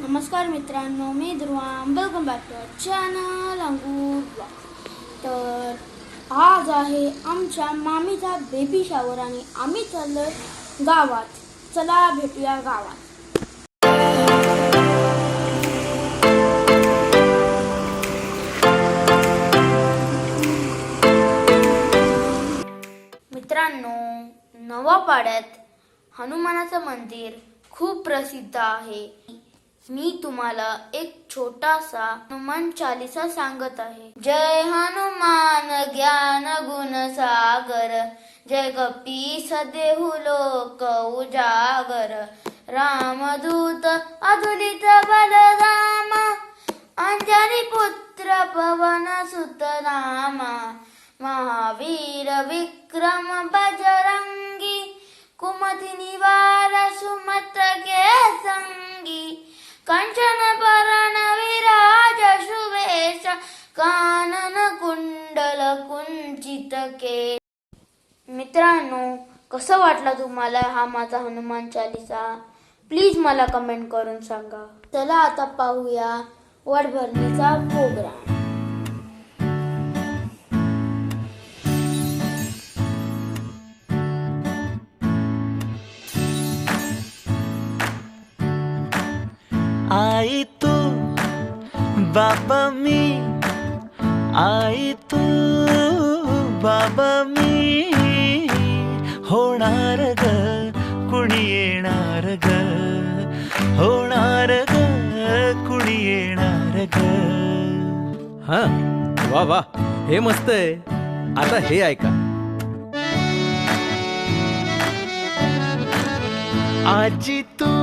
नमस्कार मित्रांनो, मी Dhruva. Welcome back to our channel Angoor blog. तर आज आहे आमच्या मामीचा बेबी शावर आणि आम्ही चाललो गावात. चला भेटूया गावात. मित्रांनो, नवापाड्यात हनुमानाचं मंदिर खूप प्रसिद्ध आहे. मी तुम्हाला एक छोटासा हनुमान चालीसा सांगत आहे. जय हनुमान ज्ञान गुण सागर, जय कपीस देहु लोक उजागर, रामदूत अतुलित बलधाम, अंजनी पुत्र पवन सुत नामा, महावीर विक्रम बजरंगी, कुमति निवार सुमत्र के संगी, कंचन बरण विराज सुवेश, कानन कुंडल कुंचित के. मित्रांनो, कसं वाटलं तुम्हाला हा माझा हनुमान चालीसा? प्लीज मला कमेंट करून सांगा. चला आता पाहूया वटभरणीचा प्रोग्राम. आई तू बाबा मी, आई तू बाबा मी, होणार ग कुणी येणार ग, होणार ग कुणी येणार ग. हा, वा वा, हे मस्त आहे. आता हे ऐका. आजी तू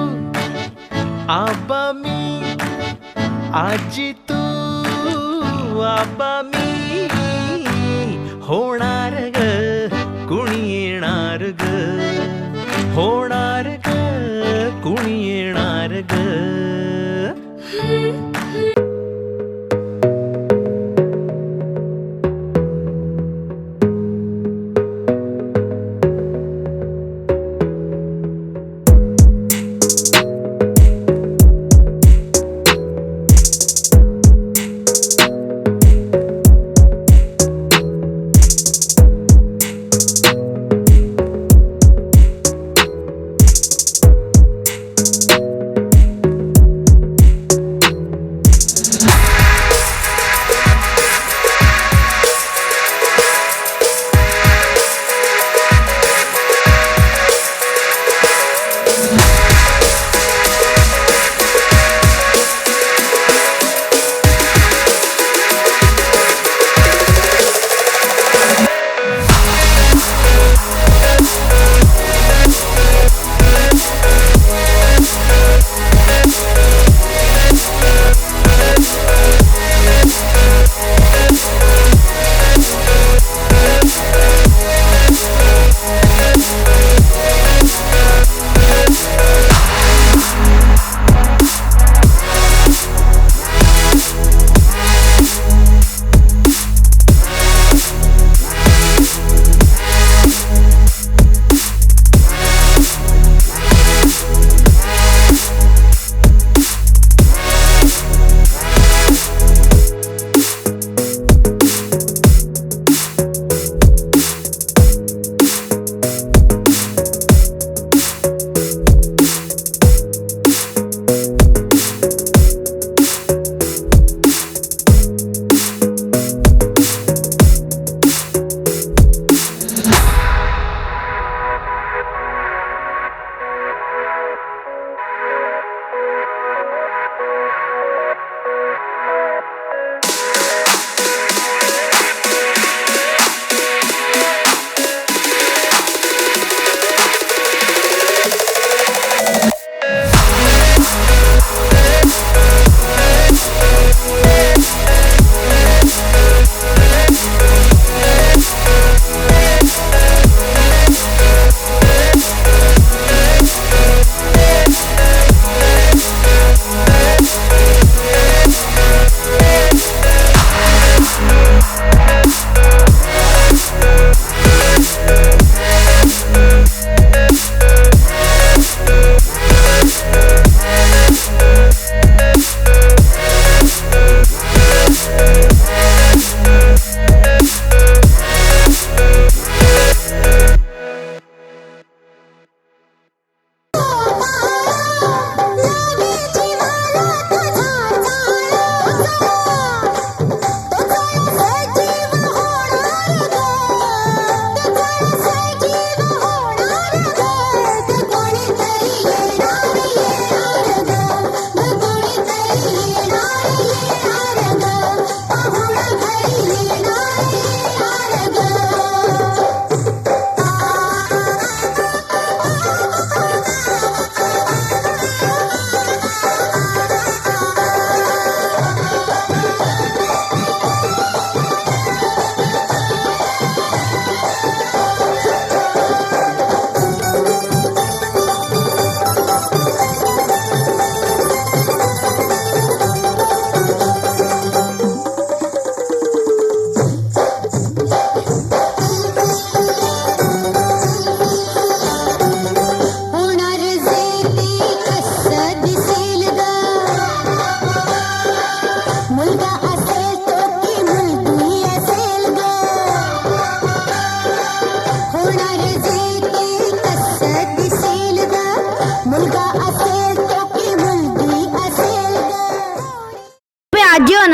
आबा मी, आजी तू आबा मी, होणार ग कुणी येणार ग, होणार ग कुणी येणार ग.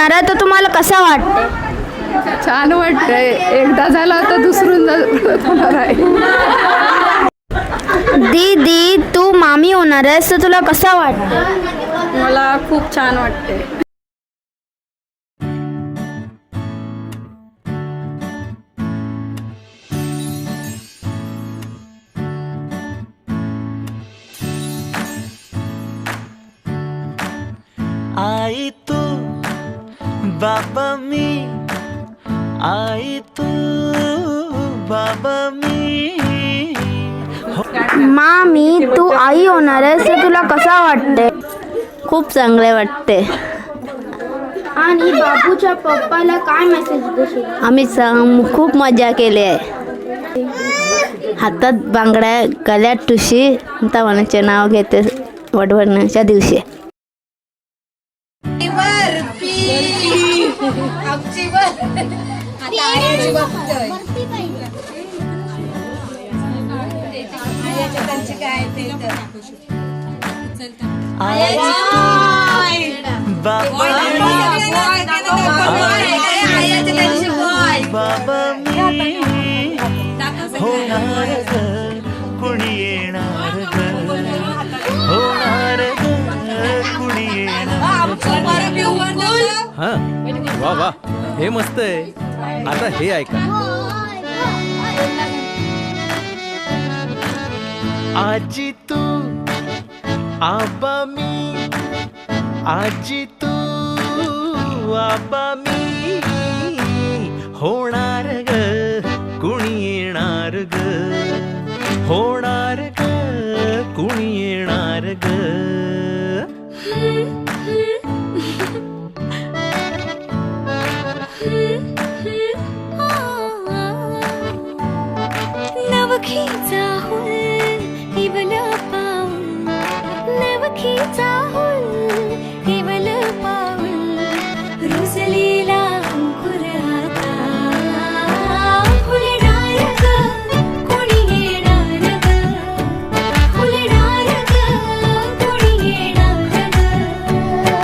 होणार आहे तर तुम्हाला कसं वाटते? छान वाटतंय. एकदा झाला तर दुसऱ्यांदा होणार आहे. दीदी तू मामी होणार आहेस तर तुला कसं वाटतं? मला खूप छान वाटते. आई तू बाबा मी, आई तू बाबा मी. मामी तू आई होणार आहेस तर तुला कसं वाटते? खूप चांगले वाटते. आणि बाबूच्या पप्पाला काय मेसेज देशील? आम्ही खूप मजा केली आहे. हातात बांगड्या, गळ्यात ठुशी, तवानाचे नाव घेते वडवडण्याच्या दिवशी. बाबा मी होणार ग, कुणी येणार ग, होणार ग, कुणी येणार ग. हा वा वा हे मस्त आहे. आता हे ऐका. आजी तू आबा मी, आजी तू आबा मी, होणार ग, कुणी येणार ग, होणार ग, कुणी येणार ग. नवखीचा हुल हिवल पाऊल, नवखीचा हुल हिवल पाऊल, रुजलेला अंकुर आता फुलणार ग, कोणी येणार ग, फुलणार ग, कोणी येणार ग.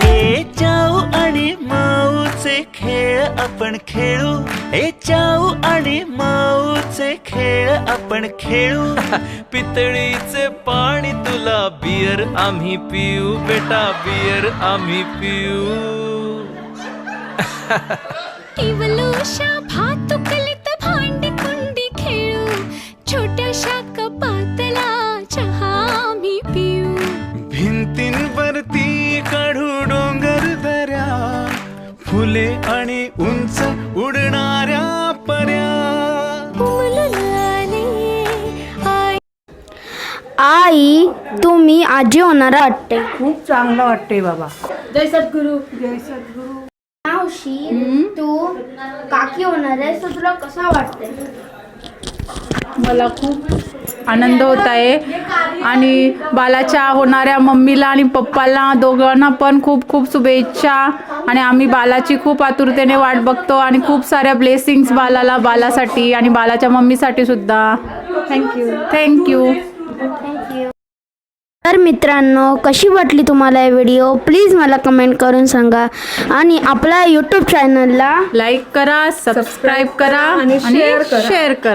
ए जाऊ आणि माऊचे खेळ आपण खेळू, ए जाऊ आणि माऊचे खेळ आपण खेळू. पितळीचे पाणी तुला, बियर आम्ही पिऊ बेटा, बियर आम्ही पिऊ. टिवलोशा भातुकलीत भांडी कुंडी खेळू, छोट्याशा कपातला चहा आम्ही पिऊ. भिंतींवरती काढू डोंगर दऱ्या, फुले आणि उंच उडणाऱ्या पर्या. आई तुम्ही आजी होणार वाटते. खूप चांगलं वाटते बाबा. जय सद्गुरू. मावशी तू काकी होणार आहेस तर तुला कसं वाटते? मला खूप आनंद होत आहे. आणि बालाच्या होणाऱ्या मम्मीला आणि पप्पाला दोघांना पण खूप खूप शुभेच्छा. आणि आम्ही बालाची खूप आतुरतेने वाट बघतो आणि खूप साऱ्या ब्लेसिंग्स बालाला, बालासाठी आणि बालाच्या मम्मीसाठी सुद्धा. थँक्यू. थँक्यू. तर मित्रांनो कशी वाटली तुम्हाला ही व्हिडिओ प्लीज मला कमेंट करून सांगा. आणि आपल्या यूट्यूब चॅनलला लाईक करा, सबस्क्राईब करा आणि शेअर करा.